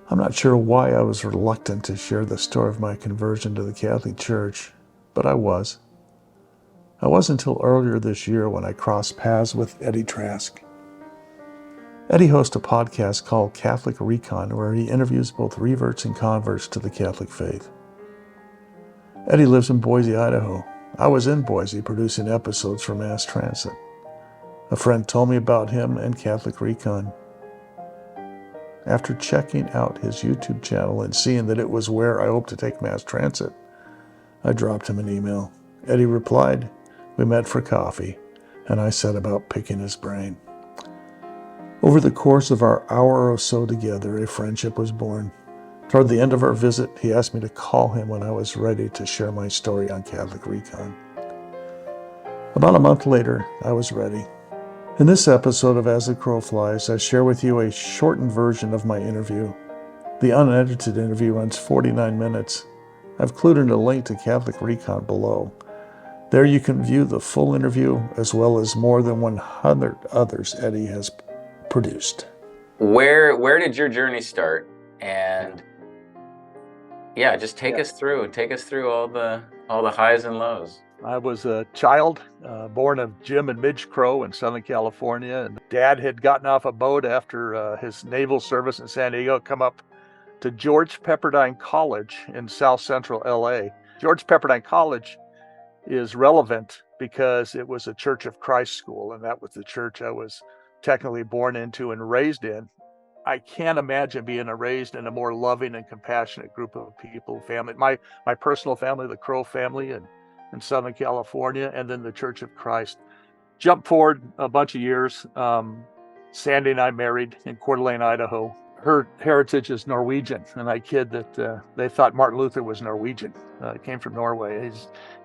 I'm not sure why I was reluctant to share the story of my conversion to the Catholic Church, but I was. I was until earlier this year when I crossed paths with Eddie Trask. Eddie hosts a podcast called Catholic Re.Con where he interviews both reverts and converts to the Catholic faith. Eddie lives in Boise, Idaho. I was in Boise producing episodes for MassTransit. A friend told me about him and Catholic Re.Con. After checking out his YouTube channel and seeing that it was where I hoped to take MassTransit, I dropped him an email. Eddie replied, we met for coffee, and I set about picking his brain. Over the course of our hour or so together, a friendship was born. Toward the end of our visit, he asked me to call him when I was ready to share my story on Catholic Re.Con. About a month later, I was ready. In this episode of As the Crow Flies, I share with you a shortened version of my interview. The unedited interview runs 49 minutes. I've included a link to Catholic Re.Con below. There you can view the full interview as well as more than 100 others Eddie has produced. Where did your journey start? And yeah, just take us through all the highs and lows. I was a child born of Jim and Midge Crow in Southern California, and Dad had gotten off a boat after his naval service in San Diego, come up to George Pepperdine College in South Central LA. George Pepperdine College is relevant because it was a Church of Christ school, and that was the church I was technically born into and raised in. I can't imagine being raised in a more loving and compassionate group of people, family. My personal family, the Crow family in Southern California, and then the Church of Christ. Jump forward a bunch of years. Sandy and I married in Coeur d'Alene, Idaho. Her heritage is Norwegian, and I kid that they thought Martin Luther was Norwegian. Came from Norway.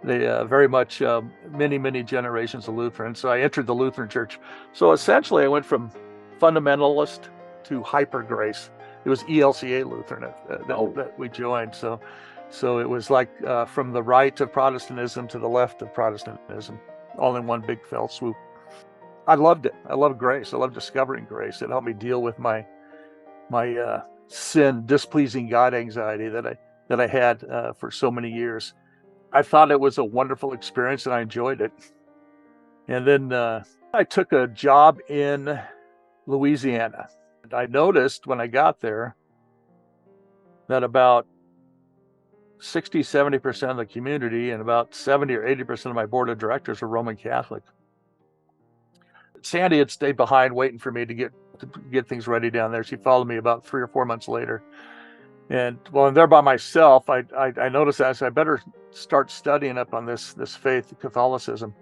They very much many generations of Lutheran. So I entered the Lutheran Church. So essentially, I went from fundamentalist to hyper grace. It was ELCA Lutheran that we joined. So it was like from the right of Protestantism to the left of Protestantism, all in one big fell swoop. I loved it. I loved grace. I loved discovering grace. It helped me deal with my sin, displeasing God anxiety that I had for so many years. I thought it was a wonderful experience and I enjoyed it. And then I took a job in Louisiana. And I noticed when I got there that about 60-70% of the community and about 70 or 80% of my board of directors were Roman Catholic. Sandy had stayed behind waiting for me to get things ready down there. She followed me about 3 or 4 months later. And while I'm there by myself, I noticed that I said, I better start studying up on this faith, Catholicism.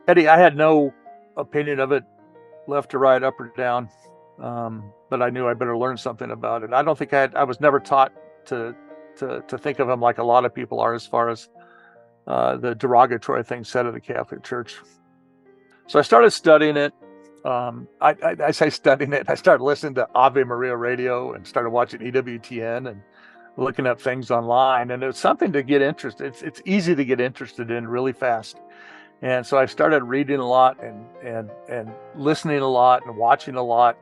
Eddie, I had no opinion of it, left or right, up or down, but I knew I better learn something about it. I don't think I was never taught to think of him like a lot of people are as far as the derogatory things said of the Catholic Church. So I started studying it. I say studying it. I started listening to Ave Maria radio and started watching EWTN and looking up things online. And it was something to get interested. It's easy to get interested in really fast. And so I started reading a lot and listening a lot and watching a lot.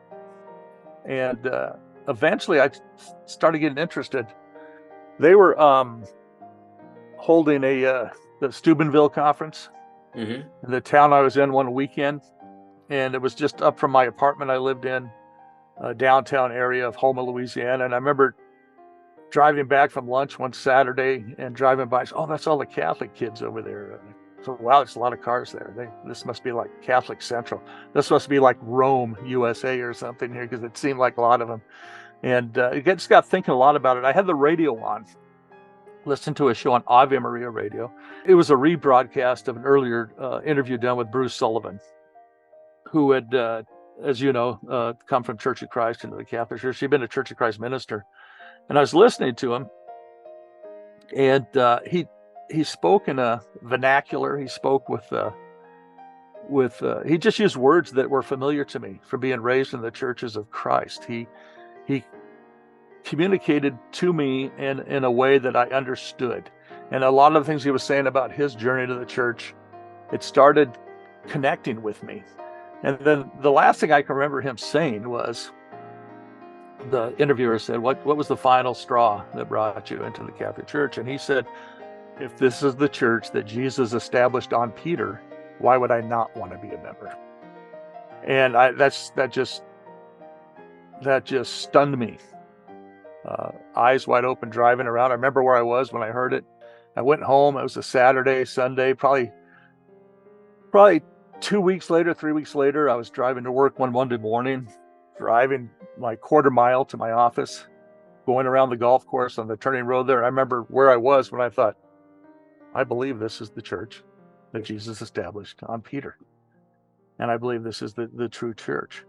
And eventually I started getting interested. They were holding the Steubenville conference in the town I was in one weekend. And it was just up from my apartment I lived in, downtown area of Houma, Louisiana. And I remember driving back from lunch one Saturday and driving by. Oh, that's all the Catholic kids over there. So, wow, there's a lot of cars there. This must be like Catholic Central. This must be like Rome, USA or something here, because it seemed like a lot of them. And I just got thinking a lot about it. I had the radio on, listened to a show on Ave Maria radio. It was a rebroadcast of an earlier interview done with Bruce Sullivan, who had, as you know, come from Church of Christ into the Catholic Church. He'd been a Church of Christ minister. And I was listening to him, and he spoke in a vernacular. He spoke he just used words that were familiar to me from being raised in the churches of Christ. He communicated to me in a way that I understood. And a lot of the things he was saying about his journey to the church, it started connecting with me. And then the last thing I can remember him saying was, the interviewer said, what was the final straw that brought you into the Catholic Church? And he said, if this is the church that Jesus established on Peter, why would I not want to be a member? And that just stunned me. Eyes wide open, driving around. I remember where I was when I heard it. I went home. It was a Saturday, Sunday, probably 2 weeks later, 3 weeks later. I was driving to work one Monday morning, driving my quarter mile to my office, going around the golf course on the turning road there. I remember where I was when I thought, I believe this is the church that Jesus established on Peter. And I believe this is the true church.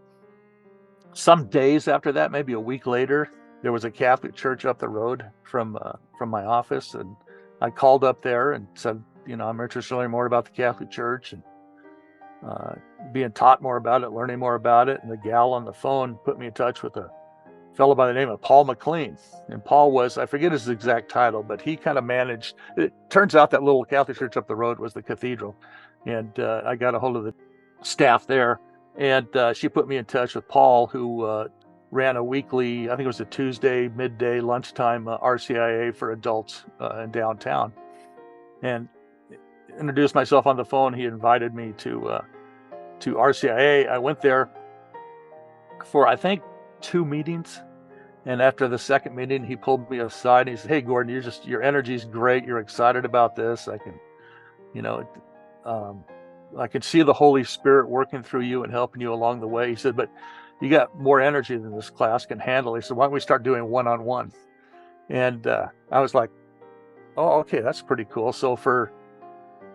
Some days after that, maybe a week later, there was a Catholic church up the road from my office. And I called up there and said, I'm interested in learning more about the Catholic Church and being taught more about it, learning more about it. And the gal on the phone put me in touch with a fellow by the name of Paul McLean. And Paul was, I forget his exact title, but he kind of managed, it turns out that little Catholic church up the road was the cathedral. And I got a hold of the staff there. And she put me in touch with Paul, who ran a weekly, I think it was a Tuesday, midday, lunchtime RCIA for adults in downtown. And introduced myself on the phone. He invited me to RCIA. I went there for, I think, 2 meetings. And after the second meeting, he pulled me aside and he said, "Hey, Gordon, your energy's great. You're excited about this. I can see the Holy Spirit working through you and helping you along the way." He said, "But you got more energy than this class can handle." He said, "Why don't we start doing one-on-one?" And I was like, "Oh, okay, that's pretty cool." So for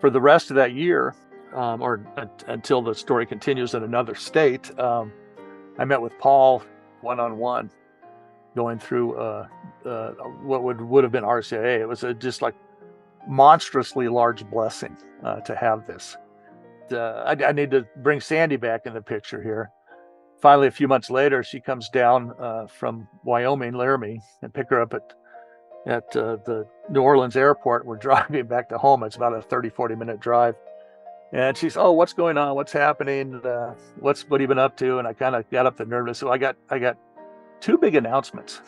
the rest of that year, until the story continues in another state, I met with Paul one-on-one, going through what would have been RCIA. It was just like monstrously large blessing to have this. I need to bring Sandy back in the picture here. Finally, a few months later, she comes down from Wyoming, Laramie, and pick her up at the New Orleans airport. We're driving back to home. It's about a 30-40 minute drive. And she's, "Oh, what's going on? What's happening? What have you been up to?" And I kind of got up the nervous. So I got 2 big announcements.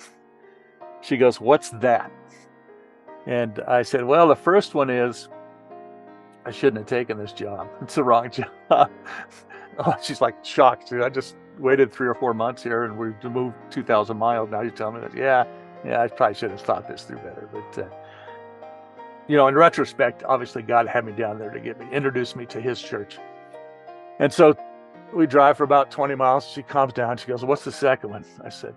She goes, "What's that?" And I said, "Well, the first one is I shouldn't have taken this job. It's the wrong job." Oh, she's like shocked. I just waited 3 or 4 months here and we moved 2,000 miles. Now you're telling me that, yeah, I probably should have thought this through better. But, in retrospect, obviously God had me down there to introduce me to his church. And so we drive for about 20 miles. She calms down. She goes, "What's the second one?" I said,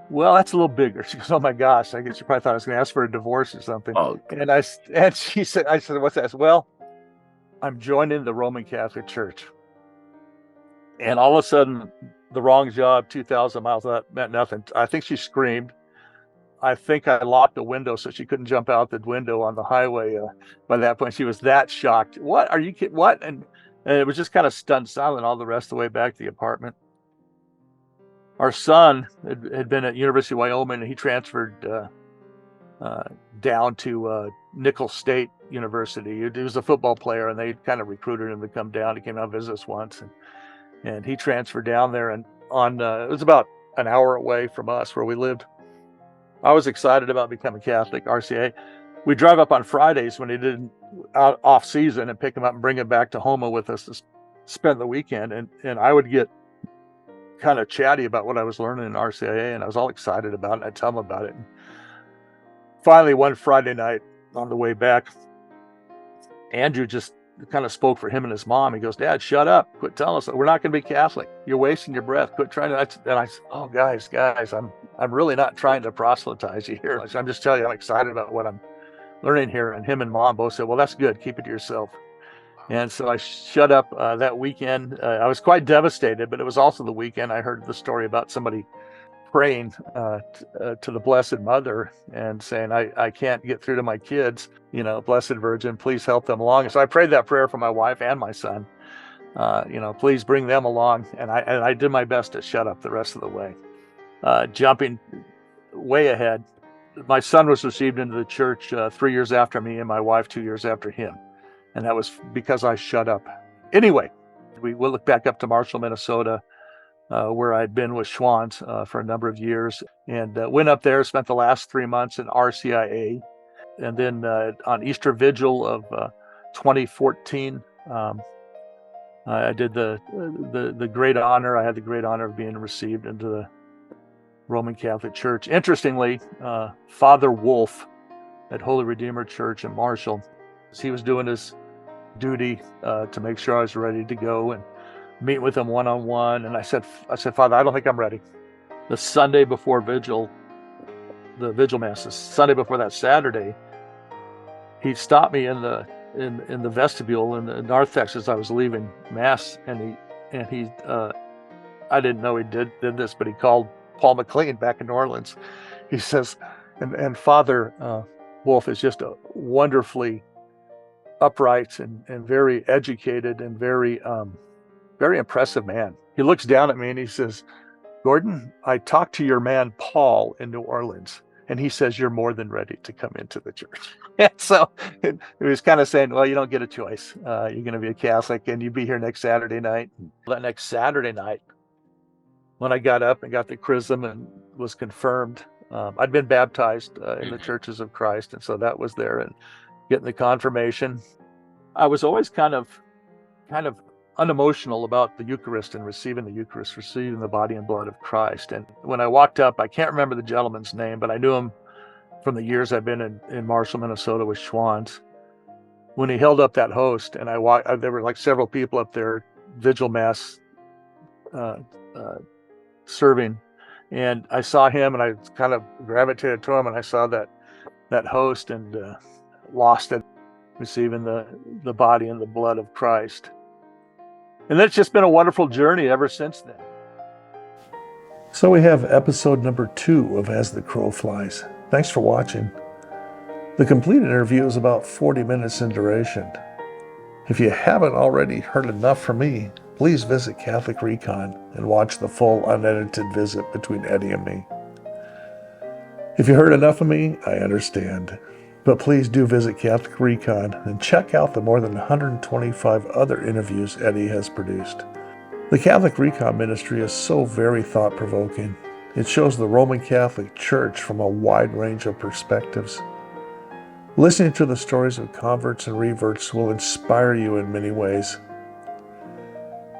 "Well, that's a little bigger." She goes, "Oh my gosh, I guess you probably thought I was going to ask for a divorce or something." Oh. And she said, I said, "What's that?" I said, "Well, I'm joining the Roman Catholic Church." And all of a sudden, the wrong job, 2,000 miles, that meant nothing. I think she screamed. I think I locked the window so she couldn't jump out the window on the highway. By that point, she was that shocked. "What? Are you kidding? What?" And it was just kind of stunned silent all the rest of the way back to the apartment. Our son had been at University of Wyoming, and he transferred down to Nicholls State University. He was a football player, and they kind of recruited him to come down. He came out and visit us once, and he transferred down there. And it was about an hour away from us where we lived. I was excited about becoming Catholic, RCA. We drive up on Fridays when he did off season and pick him up and bring him back to Houma with us to spend the weekend. And I would get kind of chatty about what I was learning in RCIA, and I was all excited about it. I'd tell him about it. And finally, one Friday night on the way back, Andrew just kind of spoke for him and his mom. He goes, "Dad, shut up. Quit telling us. We're not going to be Catholic. You're wasting your breath. Quit trying to." And I said, "Oh, guys, I'm really not trying to proselytize you here. I'm just telling you, I'm excited about what I'm learning here." And him and Mom both said, "Well, that's good. Keep it to yourself." And so I shut up that weekend. I was quite devastated, but it was also the weekend I heard the story about somebody praying to the Blessed Mother and saying, I can't get through to my kids, Blessed Virgin, please help them along. And so I prayed that prayer for my wife and my son, please bring them along. And I did my best to shut up the rest of the way. Jumping way ahead, my son was received into the church 3 years after me, and my wife 2 years after him. And that was because I shut up. Anyway, we'll look back up to Marshall, Minnesota. where I'd been with Schwann's for a number of years, and went up there, spent the last 3 months in RCIA. And then on Easter Vigil of 2014, I did the great honor. I had the great honor of being received into the Roman Catholic Church. Interestingly, Father Wolf at Holy Redeemer Church in Marshall, he was doing his duty to make sure I was ready to go and meet with him one-on-one. And I said, Father, I don't think I'm ready. The Sunday before Vigil, the Vigil Mass, the Sunday before that Saturday, he stopped me in the vestibule in the narthex as I was leaving Mass, and he I didn't know he did this, but he called Paul McLean back in New Orleans. He says, and Father Wolf is just a wonderfully upright and very educated and very impressive man. He looks down at me and he says, Gordon, I talked to your man Paul in New Orleans, and he says you're more than ready to come into the church. And so it was kind of saying, well, you don't get a choice. You're going to be a Catholic, and you be here next Saturday night. That next Saturday night, when I got up and got the chrism and was confirmed, I'd been baptized in the Churches of Christ, and so that was there, and getting the confirmation. I was always kind of unemotional about the Eucharist and receiving the Eucharist, receiving the body and blood of Christ. And when I walked up, I can't remember the gentleman's name, but I knew him from the years I've been in Marshall, Minnesota with Schwann's. When he held up that host, and there were like several people up there, Vigil Mass serving, and I saw him, and I kind of gravitated to him, and I saw that host, and lost it, receiving the body and the blood of Christ. And that's just been a wonderful journey ever since then. So we have episode number 2 of As the Crow Flies. Thanks for watching. The complete interview is about 40 minutes in duration. If you haven't already heard enough from me, please visit Catholic Re.Con and watch the full unedited visit between Eddie and me. If you heard enough of me, I understand. But please do visit Catholic Re.Con and check out the more than 125 other interviews Eddie has produced. The Catholic Re.Con ministry is so very thought-provoking. It shows the Roman Catholic Church from a wide range of perspectives. Listening to the stories of converts and reverts will inspire you in many ways.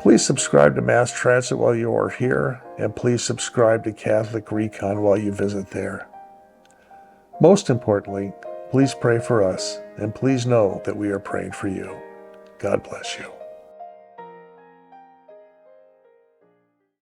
Please subscribe to MassTransit while you are here, and please subscribe to Catholic Re.Con while you visit there. Most importantly, please pray for us, and please know that we are praying for you. God bless you.